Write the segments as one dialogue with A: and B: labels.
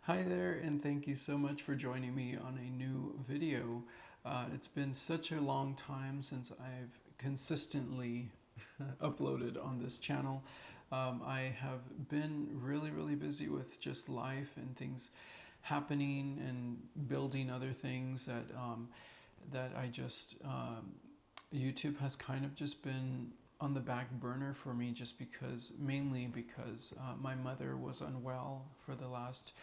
A: Hi there, and thank you so much for joining me on a new video. It's been such a long time since I've consistently uploaded on this channel. I have been really busy with just life and things happening and building other things that I just YouTube has kind of just been on the back burner for me, just because mainly because my mother was unwell for the last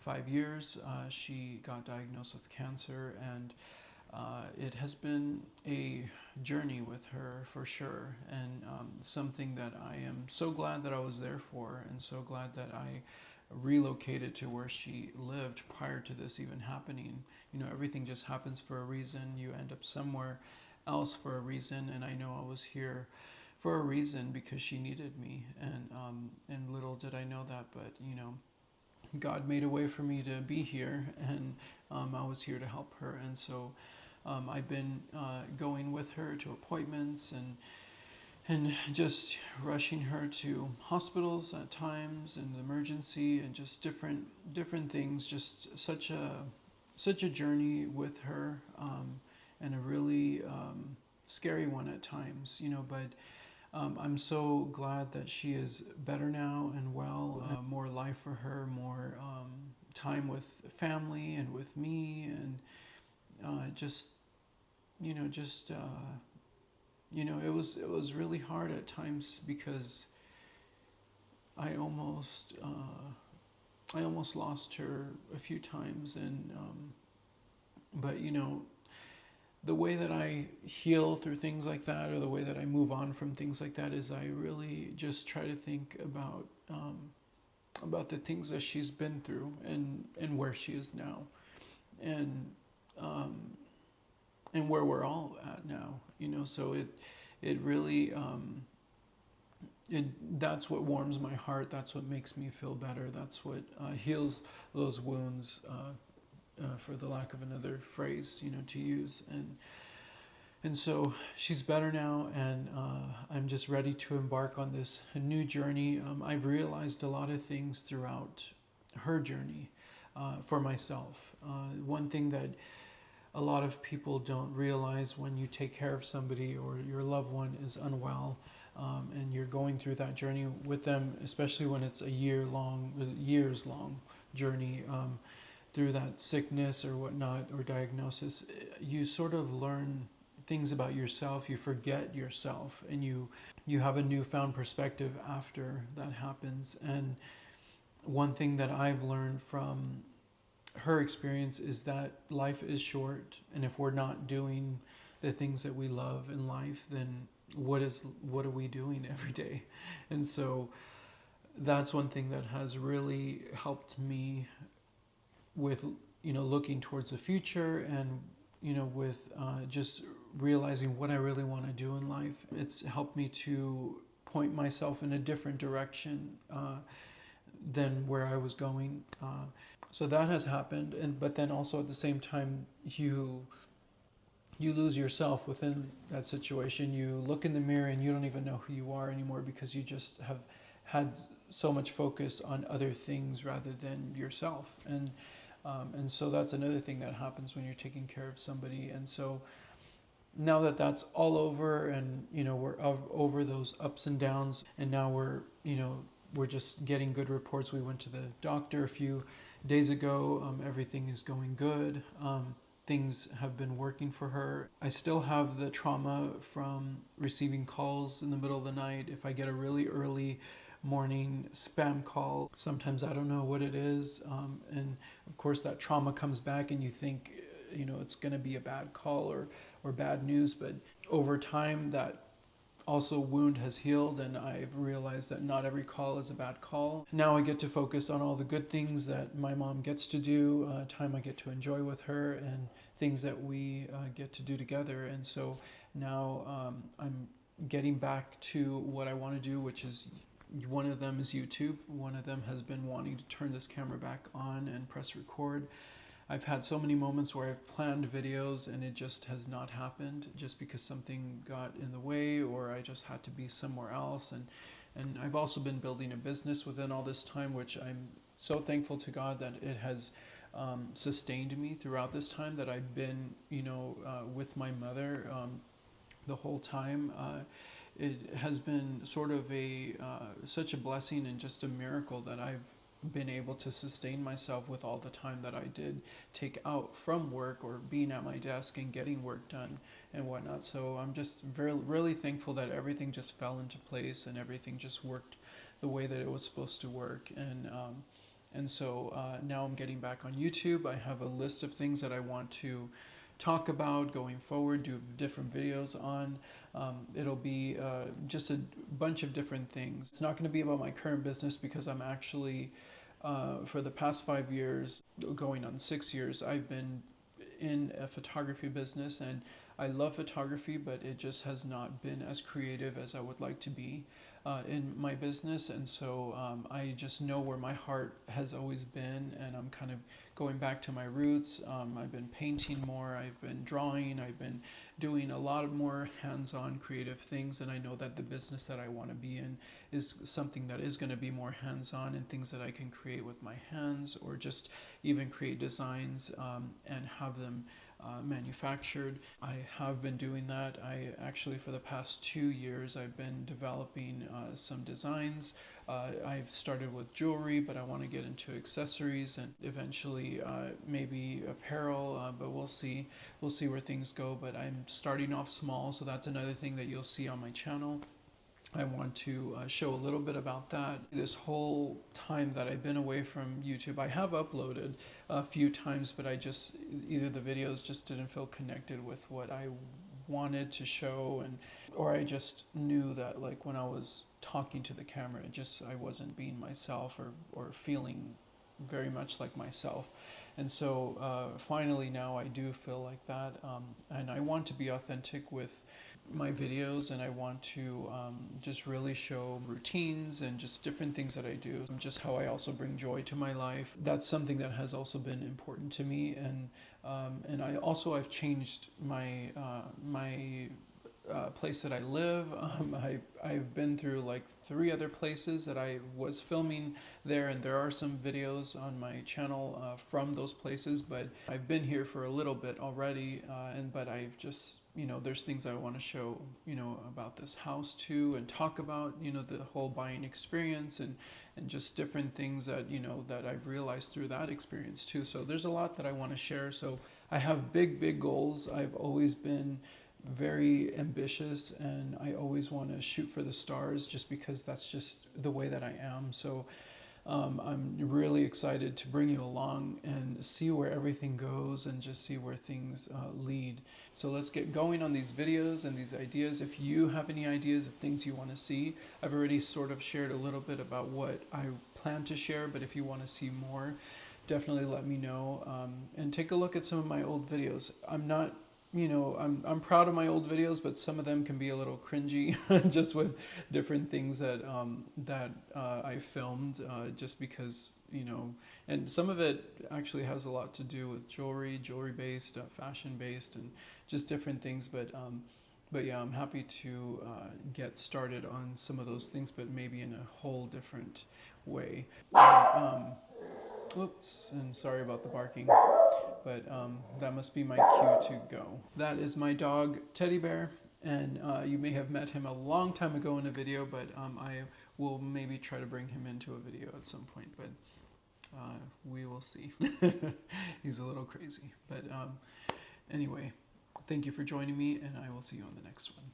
A: 5 years. She got diagnosed with cancer, and it has been a journey with her for sure, and something that I am so glad that I was there for, and so glad that I relocated to where she lived prior to this even happening. You know, everything just happens for a reason. You end up somewhere else for a reason, and I know I was here for a reason because she needed me, and little did I know that, but God made a way for me to be here, and I was here to help her. And so I've been going with her to appointments and just rushing her to hospitals at times and emergency, and just different things. Just such a journey with her, and a really scary one at times, but I'm so glad that she is better now and well. More life for her, more time with family and with me, and just just it was really hard at times because I almost I almost lost her a few times, and but the way that I heal through things like that, or the way that I move on from things like that, is I really just try to think about the things that she's been through, and where she is now, and um, and where we're all at now. So it really that's what warms my heart. That's what makes me feel better. That's what heals those wounds. For the lack of another phrase, to use, and so she's better now, and I'm just ready to embark on this new journey. I've realized a lot of things throughout her journey for myself. One thing that a lot of people don't realize when you take care of somebody or your loved one is unwell, and you're going through that journey with them, especially when it's a years long journey. Through that sickness or whatnot, or diagnosis, you sort of learn things about yourself. You forget yourself, and you have a newfound perspective after that happens. And one thing that I've learned from her experience is that life is short, and if we're not doing the things that we love in life, then what are we doing every day? And so that's one thing that has really helped me with looking towards the future, and with just realizing what I really want to do in life. It's helped me to point myself in a different direction than where I was going. So that has happened, and but then also at the same time, you lose yourself within that situation. You look in the mirror and you don't even know who you are anymore, because you just have had so much focus on other things rather than yourself. And so that's another thing that happens when you're taking care of somebody. And so now that that's all over, and we're over those ups and downs, and now we're just getting good reports. We went to the doctor a few days ago. Everything is going good. Things have been working for her. I still have the trauma from receiving calls in the middle of the night. If I get a really early morning spam call, sometimes I don't know what it is, and of course that trauma comes back, and you think it's going to be a bad call or bad news. But over time, that also wound has healed, and I've realized that not every call is a bad call. Now I get to focus on all the good things that my mom gets to do, time I get to enjoy with her, and things that we get to do together. And so now I'm getting back to what I want to do, which is, one of them is YouTube. One of them has been wanting to turn this camera back on and press record. I've had so many moments where I've planned videos and it just has not happened, just because something got in the way, or I just had to be somewhere else. And I've also been building a business within all this time, which I'm so thankful to God that it has sustained me throughout this time that I've been, with my mother the whole time. It has been sort of such a blessing and just a miracle that I've been able to sustain myself with all the time that I did take out from work or being at my desk and getting work done and whatnot. So I'm just really thankful that everything just fell into place and everything just worked the way that it was supposed to work. And so now I'm getting back on YouTube. I have a list of things that I want to talk about going forward, do different videos on. It'll be just a bunch of different things. It's not going to be about my current business because I'm actually, for the past 5 years, going on 6 years, I've been in a photography business, and I love photography, but it just has not been as creative as I would like to be in my business. And so I just know where my heart has always been, and I'm kind of going back to my roots. I've been painting more, I've been drawing, I've been doing a lot of more hands-on creative things, and I know that the business that I want to be in is something that is going to be more hands-on and things that I can create with my hands, or just even create designs and have them manufactured. I have been doing that. I actually, for the past 2 years, I've been developing some designs. I've started with jewelry, but I want to get into accessories and eventually maybe apparel, but we'll see. We'll see where things go, but I'm starting off small, so that's another thing that you'll see on my channel. I want to show a little bit about that. This whole time that I've been away from YouTube, I have uploaded a few times, but either the videos just didn't feel connected with what I wanted to show, or I just knew that, like, when I was talking to the camera, I wasn't being myself or feeling very much like myself. And so finally now I do feel like that, and I want to be authentic with my videos, and I want to just really show routines and just different things that I do, just how I also bring joy to my life. That's something that has also been important to me, and I've changed my place that I live. I've been through like 3 other places that I was filming there, and there are some videos on my channel from those places, but I've been here for a little bit already, but I've just, there's things I want to show, about this house too, and talk about, the whole buying experience, and just different things that, that I've realized through that experience too. So there's a lot that I want to share. So I have big goals. I've always been very ambitious, and I always want to shoot for the stars, just because that's just the way that I am. So I'm really excited to bring you along and see where everything goes, and just see where things lead. So let's get going on these videos and these ideas. If you have any ideas of things you want to see, I've already sort of shared a little bit about what I plan to share, but if you want to see more, definitely let me know, and take a look at some of my old videos. I'm proud of my old videos, but some of them can be a little cringy, just with different things that I filmed, just because, and some of it actually has a lot to do with jewelry based, fashion based, and just different things. But yeah, I'm happy to get started on some of those things, but maybe in a whole different way. Oops, and sorry about the barking, but that must be my cue to go. That is my dog, Teddy Bear, and you may have met him a long time ago in a video, but I will maybe try to bring him into a video at some point, but we will see. He's a little crazy, but anyway, thank you for joining me, and I will see you on the next one.